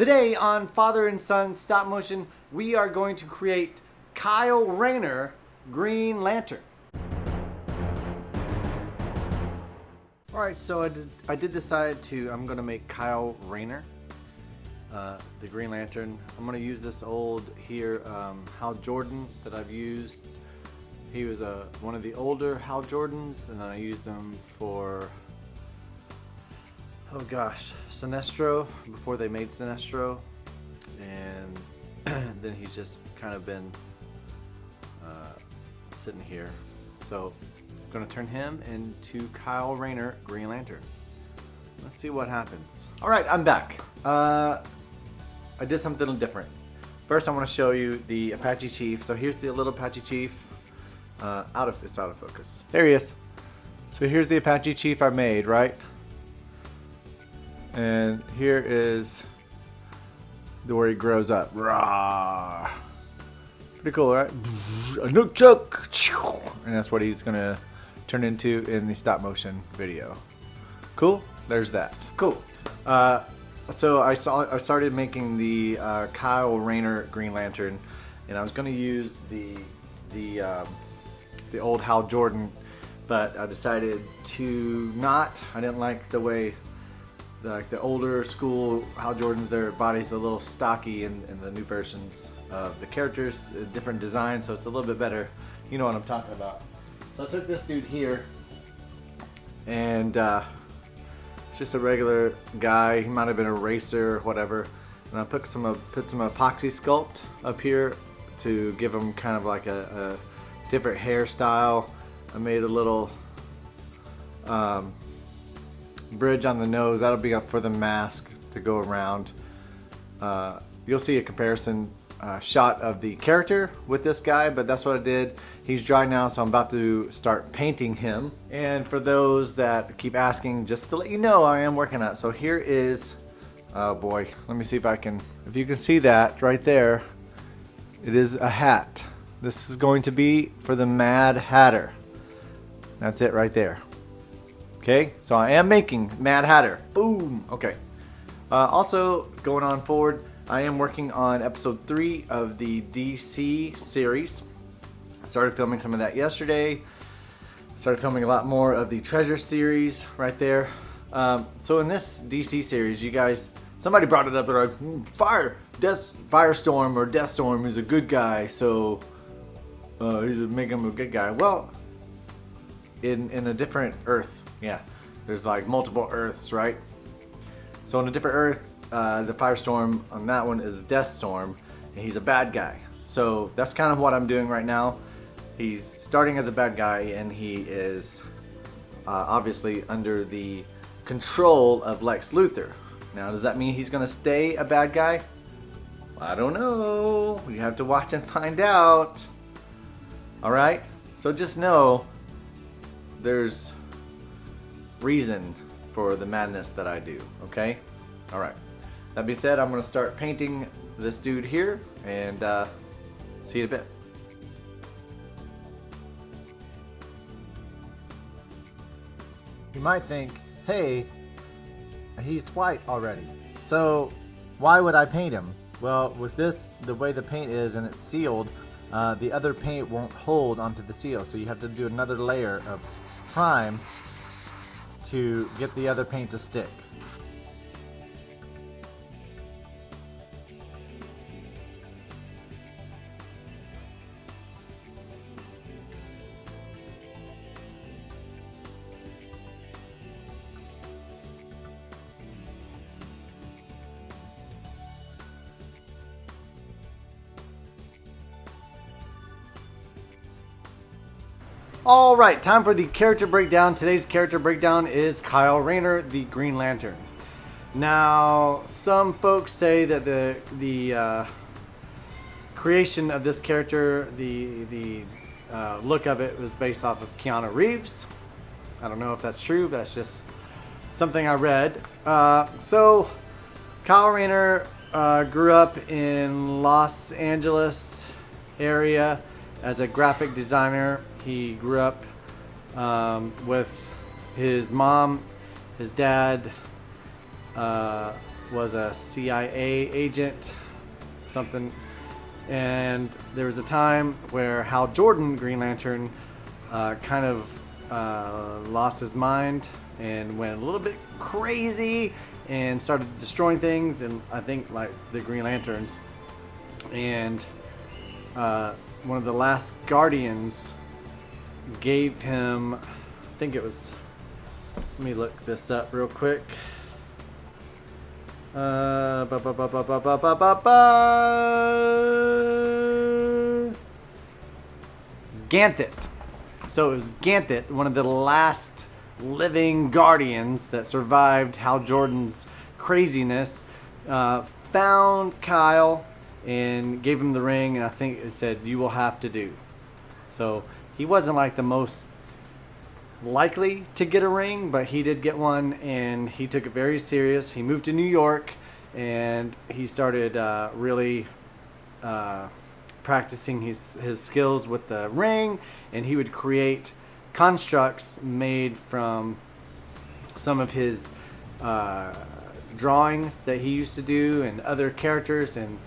Today on Father and Son Stop Motion, we are going to create Kyle Rayner Green Lantern. Alright, so I did decide I'm going to make Kyle Rayner the Green Lantern. I'm going to use this old here Hal Jordan that I've used. He was one of the older Hal Jordans, and I used him for, oh gosh, Sinestro, before they made Sinestro, and then he's just kind of been sitting here. So I'm going to turn him into Kyle Rayner Green Lantern. Let's see what happens. Alright, I'm back. I did something different. First I want to show you the Apache Chief. So here's the little Apache Chief. It's out of focus. There he is. So here's the Apache Chief I made, right? And here is where he grows up. Rah! Pretty cool, right? A nunchuck! And that's what he's gonna turn into in the stop motion video. Cool? There's that. Cool. So I started making the Kyle Rayner Green Lantern, and I was gonna use the old Hal Jordan, but I decided to not. I didn't like the way the older school Hal Jordans, their body's a little stocky in the new versions of the characters, a different design, so it's a little bit better. You know what I'm talking about. So I took this dude here, and it's just a regular guy. He might have been a racer or whatever, and I put some epoxy sculpt up here to give him kind of like a different hairstyle. I made a little bridge on the nose. That'll be up for the mask to go around. You'll see a comparison shot of the character with this guy, but that's what I did. He's dry now, so I'm about to start painting him. And for those that keep asking, just to let you know, I am working on it. So here is, oh boy, let me see if you can see that right there. It is a hat. This is going to be for the Mad Hatter. That's it right there. Okay, so I am making Mad Hatter. Boom. Okay. Also, going on forward, I am working on episode 3 of the DC series. I started filming some of that yesterday. Started filming a lot more of the Treasure series right there. So in this DC series, you guys, somebody brought it up. They're like, Firestorm or Deathstorm is a good guy, so he's making him a good guy. Well, in a different Earth, yeah, there's like multiple Earths, right? So in a different Earth, the Firestorm on that one is Deathstorm, and he's a bad guy. So that's kind of what I'm doing right now. He's starting as a bad guy, and he is obviously under the control of Lex Luthor. Now, does that mean he's going to stay a bad guy? I don't know. We have to watch and find out. Alright? So just know there's reason for the madness that I do. Okay? Alright. That being said, I'm going to start painting this dude here, and see you in a bit. You might think, hey, he's white already, so why would I paint him? Well, with this, the way the paint is and it's sealed, the other paint won't hold onto the seal, so you have to do another layer of prime to get the other paint to stick. Alright, time for the character breakdown. Today's character breakdown is Kyle Rayner, the Green Lantern. Now, some folks say that the creation of this character, the look of it was based off of Keanu Reeves. I don't know if that's true, but that's just something I read. So, Kyle Rayner grew up in Los Angeles area as a graphic designer. He grew up with his mom, his dad, was a CIA agent, something. And there was a time where Hal Jordan, Green Lantern, kind of lost his mind and went a little bit crazy and started destroying things, and I think like the Green Lanterns. And one of the last Guardians gave him, I think it was, let me look this up real quick. Ganthet. So it was Ganthet, one of the last living Guardians that survived Hal Jordan's craziness, found Kyle and gave him the ring, and I think it said, "You will have to do." So he wasn't like the most likely to get a ring, but he did get one, and he took it very serious. He moved to New York, and he started really practicing his skills with the ring, and he would create constructs made from some of his drawings that he used to do and other characters, and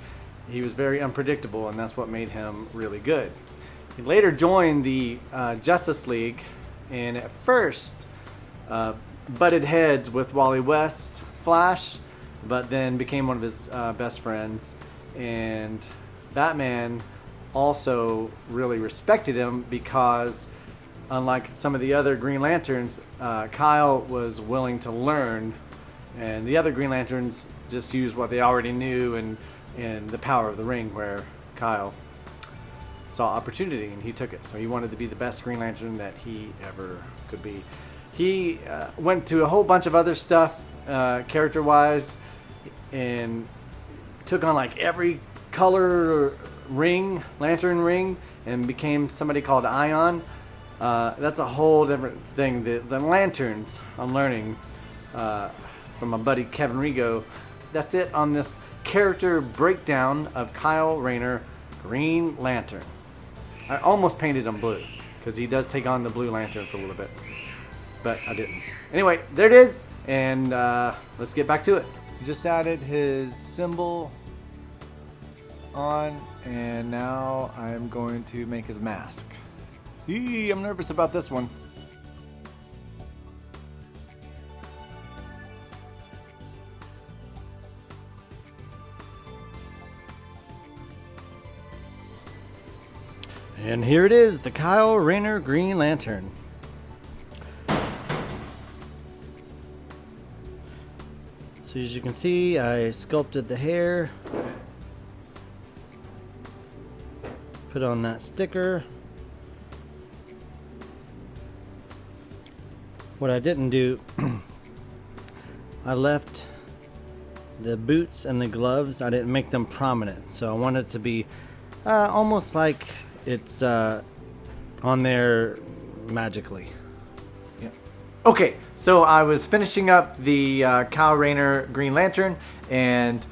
he was very unpredictable, and that's what made him really good. He later joined the Justice League, and at first butted heads with Wally West, Flash, but then became one of his best friends. And Batman also really respected him because, unlike some of the other Green Lanterns, Kyle was willing to learn, and the other Green Lanterns just used what they already knew and the power of the ring, where Kyle saw opportunity and he took it. So he wanted to be the best Green Lantern that he ever could be. He went to a whole bunch of other stuff character-wise, and took on like every color ring, lantern ring, and became somebody called Ion. That's a whole different thing. The lanterns, I'm learning from my buddy Kevin Rigo. That's it on this character breakdown of Kyle Rayner, Green Lantern. I almost painted him blue because he does take on the Blue Lantern for a little bit, but I didn't. Anyway, there it is, and let's get back to it. Just added his symbol on, and now I'm going to make his mask. Eee, I'm nervous about this one. And here it is, the Kyle Rayner Green Lantern. So as you can see, I sculpted the hair, put on that sticker. What I didn't do, I left the boots and the gloves, I didn't make them prominent. So I want it to be almost like it's on there magically. Yeah. Okay, so I was finishing up the Kyle Rayner Green Lantern, and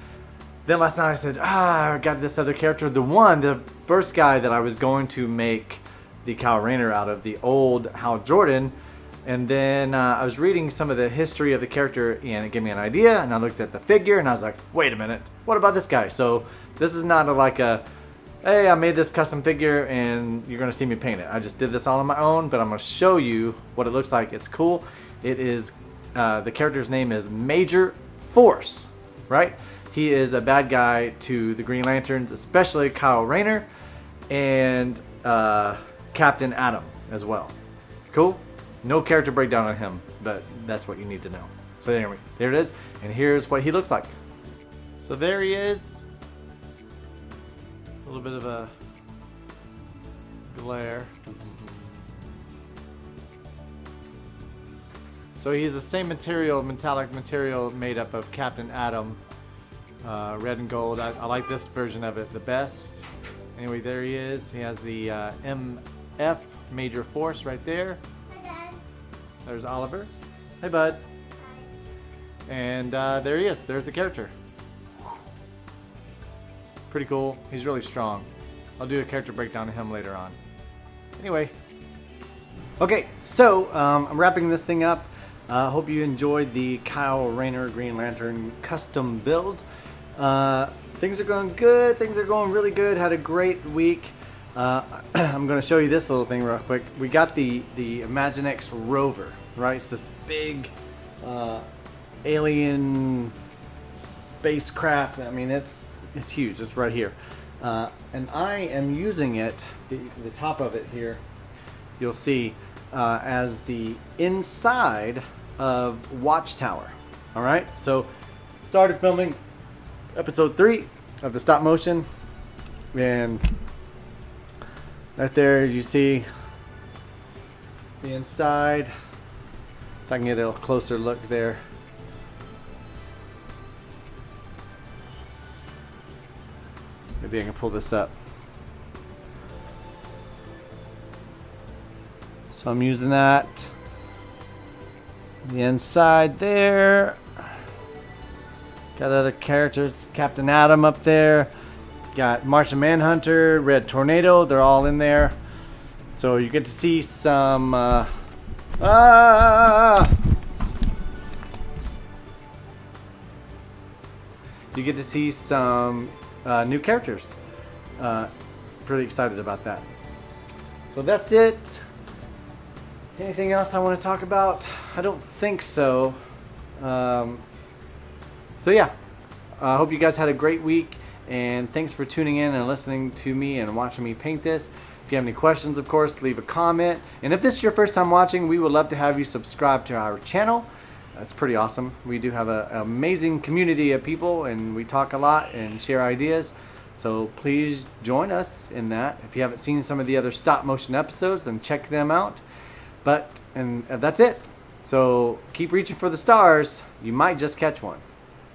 then last night I said, I got this other character. The first guy that I was going to make the Kyle Rayner out of, the old Hal Jordan. And then I was reading some of the history of the character, and it gave me an idea, and I looked at the figure, and I was like, wait a minute, what about this guy? So this is not like a, hey, I made this custom figure and you're going to see me paint it. I just did this all on my own, but I'm going to show you what it looks like. It's cool. It is, the character's name is Major Force, right? He is a bad guy to the Green Lanterns, especially Kyle Rayner, and Captain Atom as well. Cool? No character breakdown on him, but that's what you need to know. So anyway, there it is, and here's what he looks like. So there he is. A little bit of a glare. So he's the same material, metallic material, made up of Captain Atom, red and gold. I like this version of it the best. Anyway, there he is. He has the MF, Major Force, right there. There's Oliver. Hey, bud. And there he is. There's the character. Pretty cool. He's really strong. I'll do a character breakdown of him later on. Anyway. Okay, so I'm wrapping this thing up. Hope you enjoyed the Kyle Rayner Green Lantern custom build. Things are going good. Things are going really good. Had a great week. I'm going to show you this little thing real quick. We got the Imaginext rover, right? It's this big alien spacecraft. I mean, it's huge. It's right here. And I am using it, the top of it here, you'll see, as the inside of Watchtower. All right, so started filming episode 3 of the stop motion, and right there you see the inside. If I can get a closer look there. Maybe I can pull this up. So I'm using that. The inside there. Got other characters. Captain Atom up there. Got Martian Manhunter, Red Tornado. They're all in there. So you get to see some... You get to see some new characters. Pretty excited about that. So that's it. Anything else I want to talk about? I don't think so. So yeah, I hope you guys had a great week, and thanks for tuning in and listening to me and watching me paint this. If you have any questions, of course, leave a comment. And if this is your first time watching, we would love to have you subscribe to our channel. That's pretty awesome. We do have an amazing community of people, and we talk a lot and share ideas. So please join us in that. If you haven't seen some of the other stop motion episodes, then check them out. And that's it. So keep reaching for the stars. You might just catch one.